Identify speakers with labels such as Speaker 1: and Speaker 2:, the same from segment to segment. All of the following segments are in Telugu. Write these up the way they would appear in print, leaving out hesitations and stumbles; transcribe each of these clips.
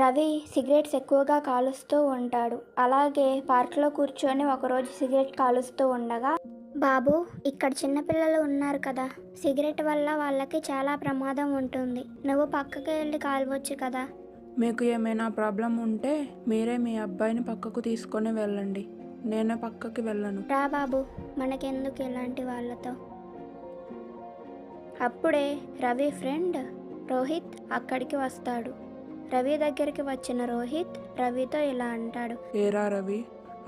Speaker 1: రవి సిగరెట్స్ ఎక్కువగా కాలుస్తూ ఉంటాడు. అలాగే పార్క్లో కూర్చొని ఒకరోజు సిగరెట్ కాలుస్తూ ఉండగా, బాబు, ఇక్కడ చిన్నపిల్లలు ఉన్నారు కదా, సిగరెట్ వల్ల వాళ్ళకి చాలా ప్రమాదం ఉంటుంది. నువ్వు పక్కకి వెళ్ళి కాల్వచ్చు కదా.
Speaker 2: మీకు ఏమైనా ప్రాబ్లం ఉంటే మీరే మీ అబ్బాయిని పక్కకు తీసుకొని వెళ్ళండి, నేను పక్కకి వెళ్ళను.
Speaker 1: రా బాబు, మనకెందుకు ఇలాంటి వాళ్ళతో. అప్పుడే రవి ఫ్రెండ్ రోహిత్ అక్కడికి వస్తాడు. రవి దగ్గరికి వచ్చిన రోహిత్ రవితో ఇలా అంటాడు.
Speaker 2: ఏరా రవి,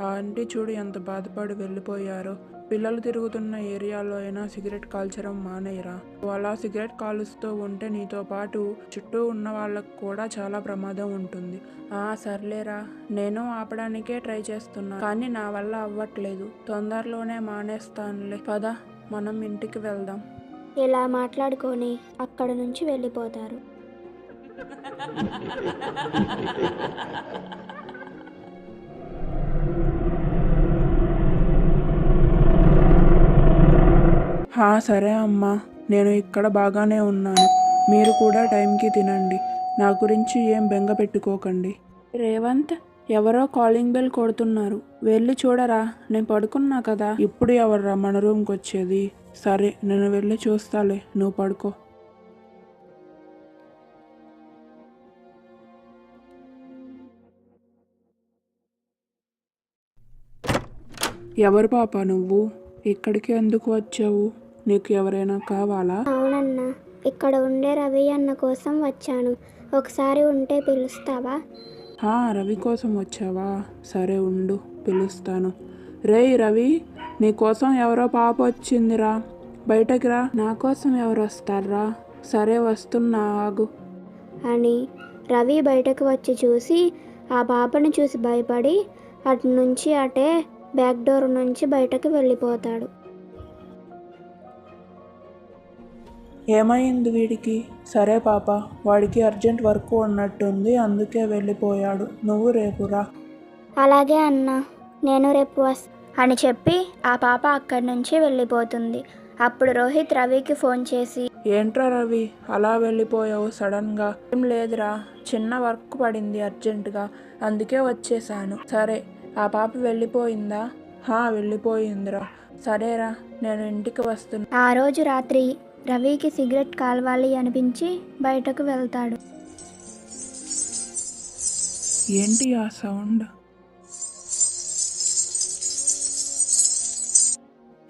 Speaker 2: ఆ ఆంటీ చూడు ఎంత బాధపడి వెళ్ళిపోయారో. పిల్లలు తిరుగుతున్న ఏరియాలో అయినా సిగరెట్ కాల్చడం మానేయరా. అలా సిగరెట్ కాలుస్తూ ఉంటే నీతో పాటు చుట్టూ ఉన్న వాళ్ళకు కూడా చాలా ప్రమాదం ఉంటుంది. సర్లేరా, నేను ఆపడానికే ట్రై చేస్తున్నా, కానీ నా వల్ల అవ్వట్లేదు. తొందరలోనే మానేస్తానులే, పద మనం ఇంటికి వెళ్దాం.
Speaker 1: ఇలా మాట్లాడుకొని అక్కడ నుంచి వెళ్ళిపోతారు.
Speaker 2: సరే అమ్మా, నేను ఇక్కడ బాగానే ఉన్నాను. మీరు కూడా టైంకి తినండి. నా గురించి ఏం బెంగ పెట్టుకోకండి. రేవంత్, ఎవరో కాలింగ్ బెల్ కొడుతున్నారు, వెళ్ళి చూడరా. నేను పడుకున్నా కదా. ఇప్పుడు ఎవర్రా మన రూమ్కి వచ్చేది? సరే, నేను వెళ్ళి చూస్తాలే, నువ్వు పడుకో. ఎవరు పాప నువ్వు? ఇక్కడికి ఎందుకు వచ్చావు? నీకు ఎవరైనా కావాలా?
Speaker 1: అవునన్నా, ఇక్కడ ఉండే రవి అన్న కోసం వచ్చాను. ఒకసారి ఉంటే పిలుస్తావా?
Speaker 2: రవి కోసం వచ్చావా? సరే ఉండు, పిలుస్తాను. రేయ్ రవి, నీ కోసం ఎవరో పాప వచ్చిందిరా, బయటకి రా. నా కోసం ఎవరు వస్తారా? సరే వస్తున్నా, ఆగు
Speaker 1: అని రవి బయటకు వచ్చి చూసి ఆ పాపను చూసి భయపడి అటు నుంచి అటే బ్యాక్ డోర్ నుంచి బయటకు వెళ్ళిపోతాడు.
Speaker 2: ఏమైంది వీడికి? సరే పాప, వాడికి అర్జెంట్ వర్క్ ఉన్నట్టుంది, అందుకే వెళ్ళిపోయాడు. నువ్వు రేపు రా.
Speaker 1: అలాగే అన్న, నేను రేపు అని చెప్పి ఆ పాప అక్కడి నుంచి వెళ్ళిపోతుంది. అప్పుడు రోహిత్ రవికి ఫోన్ చేసి,
Speaker 2: ఏంట్రా రవి, అలా వెళ్ళిపోయావు సడన్గా? ఏం లేదురా, చిన్న వర్క్ పడింది అర్జెంటుగా, అందుకే వచ్చేసాను. సరే, ఆ పాప వెళ్ళిపోయిందా? వెళ్ళిపోయిందిరా. సరేరా, నేను ఇంటికి వస్తున్నా.
Speaker 1: ఆ రోజు రాత్రి రవికి సిగరెట్ కాల్వాలి అనిపించి బయటకు వెళ్తాడు.
Speaker 2: ఏంటి ఆ సౌండ్?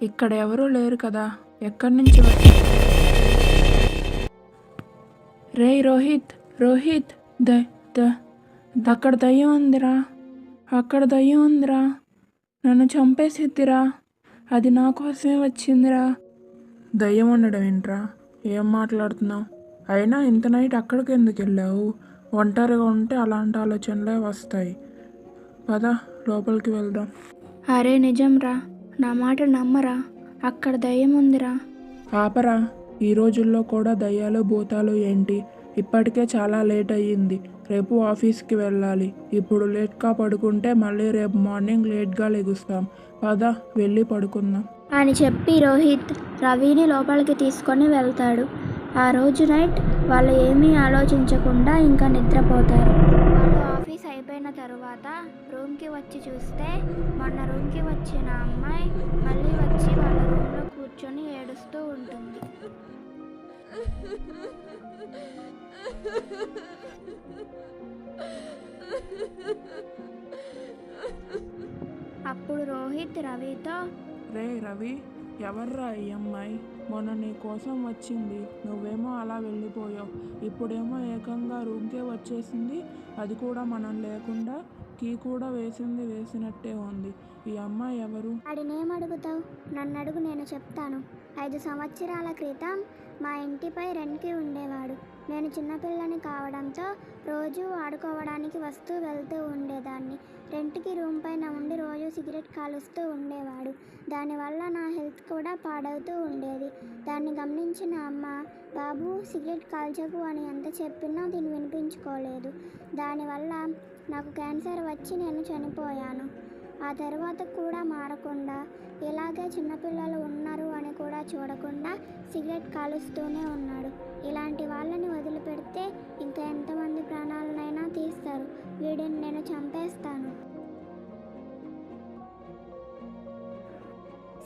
Speaker 2: ఇక్కడ ఎవరూ లేరు కదా, ఎక్కడి నుంచి రేయ్ రోహిత్, రోహిత్, అక్కడ దయ్యం ఉందిరా, అక్కడ దయ్యం ఉందిరా, నన్ను చంపేసిద్దిరా, అది నా కోసమే వచ్చిందిరా. దయ్యం ఉండడం ఏంట్రా? ఏం మాట్లాడుతున్నావు? అయినా ఇంత నైట్ అక్కడికి ఎందుకు వెళ్ళావు? ఒంటరిగా ఉంటే అలాంటి ఆలోచనలే వస్తాయి. పద, లోపలికి వెళ్దాం.
Speaker 1: అరే నిజంరా, నా మాట నమ్మరా, అక్కడ దయ్యం ఉందిరా.
Speaker 2: ఆపరా, ఈ రోజుల్లో కూడా దయ్యాలు భూతాలు ఏంటి? ఇప్పటికే చాలా లేట్ అయ్యింది, రేపు ఆఫీస్కి వెళ్ళాలి. ఇప్పుడు లేట్గా పడుకుంటే మళ్ళీ రేపు మార్నింగ్ లేట్గా లెగుస్తాం. పద, వెళ్ళి పడుకుందాం
Speaker 1: అని చెప్పి రోహిత్ రవిని లోపలికి తీసుకొని వెళ్తాడు. ఆ రోజు నైట్ వాళ్ళు ఏమీ ఆలోచించకుండా ఇంకా నిద్రపోతారు. వాళ్ళు ఆఫీస్ అయిపోయిన తరువాత రూమ్కి వచ్చి చూస్తే మొన్న రూమ్కి వచ్చిన అమ్మాయి మళ్ళీ వచ్చి వాళ్ళ రూమ్లో కూర్చొని ఏడుస్తూ ఉంటుంది. అప్పుడు రోహిత్ రవితో,
Speaker 2: రే రవి, ఎవర్రా ఈ అమ్మాయి? మొన్న నీ కోసం వచ్చింది, నువ్వేమో అలా వెళ్ళిపోయావు. ఇప్పుడేమో ఏకంగా రూమ్కే వచ్చేసింది, అది కూడా మనం లేకుండా. కీ కూడా వేసినట్టే ఉంది. ఈ అమ్మాయి ఎవరు?
Speaker 1: అడినేమడుగుతావు, నన్ను అడుగు, నేను చెప్తాను. 5 సంవత్సరాల క్రితం మా ఇంటిపై రెంట్కి ఉండేవాడు. నేను చిన్నపిల్లని కావడంతో రోజు ఆడుకోవడానికి వస్తూ వెళ్తూ ఉండేదాన్ని. రెంట్కి రూమ్ పైన ఉండి రోజు సిగరెట్ కాలుస్తూ ఉండేవాడు. దానివల్ల నా హెల్త్ కూడా పాడవుతూ ఉండేది. దాన్ని గమనించిన అమ్మ, బాబు సిగరెట్ కాల్చకు అని ఎంత చెప్పినా దీన్ని వినిపించుకోలేదు. దానివల్ల నాకు క్యాన్సర్ వచ్చి నేను చనిపోయాను. ఆ తర్వాత కూడా మారకుండా ఇలాగే చిన్నపిల్లలు ఉన్నారు అని కూడా చూడకుండా సిగరెట్ కాలుస్తూనే ఉన్నాడు. ఇలాంటి వాళ్ళని వదిలిపెడితే ఇంకా ఎంతమంది ప్రాణాలనైనా తీస్తారు. వీడిని నేను చంపేస్తాను.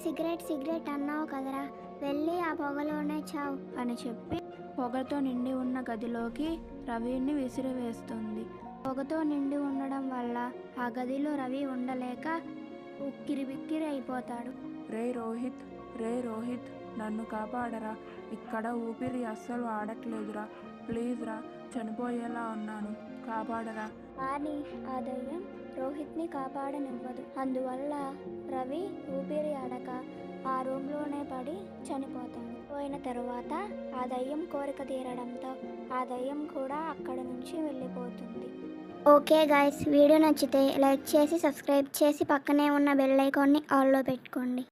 Speaker 1: సిగరెట్ అన్నావు కదరా, వెళ్ళి ఆ పొగలోనే చావు
Speaker 3: అని చెప్పి పొగతో నిండి ఉన్న గదిలోకి రవిని విసిరివేస్తుంది. పొగతో నిండి ఉండడం వల్ల ఆ గదిలో రవి ఉండలేక ఉక్కిరిబిక్కిరి అయిపోతాడు.
Speaker 2: రే రోహిత్ నన్ను కాపాడరా, ఇక్కడ ఊపిరి అస్సలు ఆడట్లేదురా, ప్లీజ్ రా, చనిపోయేలా ఉన్నాను, కాపాడరా.
Speaker 3: కానీ ఆ దయ్యం రోహిత్ని కాపాడనివ్వదు. అందువల్ల రవి ఊపిరి ఆడక ఆ రూమ్లోనే పడి చనిపోతాడు. పోయిన తరువాత ఆ దయ్యం కోరిక తీరడంతో ఆ దయ్యం కూడా అక్కడి నుంచి వెళ్ళిపోతుంది.
Speaker 1: ఓకే గైస్, వీడియో నచ్చితే లైక్ చేసి సబ్స్క్రైబ్ చేసి పక్కనే ఉన్న బెల్ ఐకాన్ని ఆల్లో పెట్టుకోండి.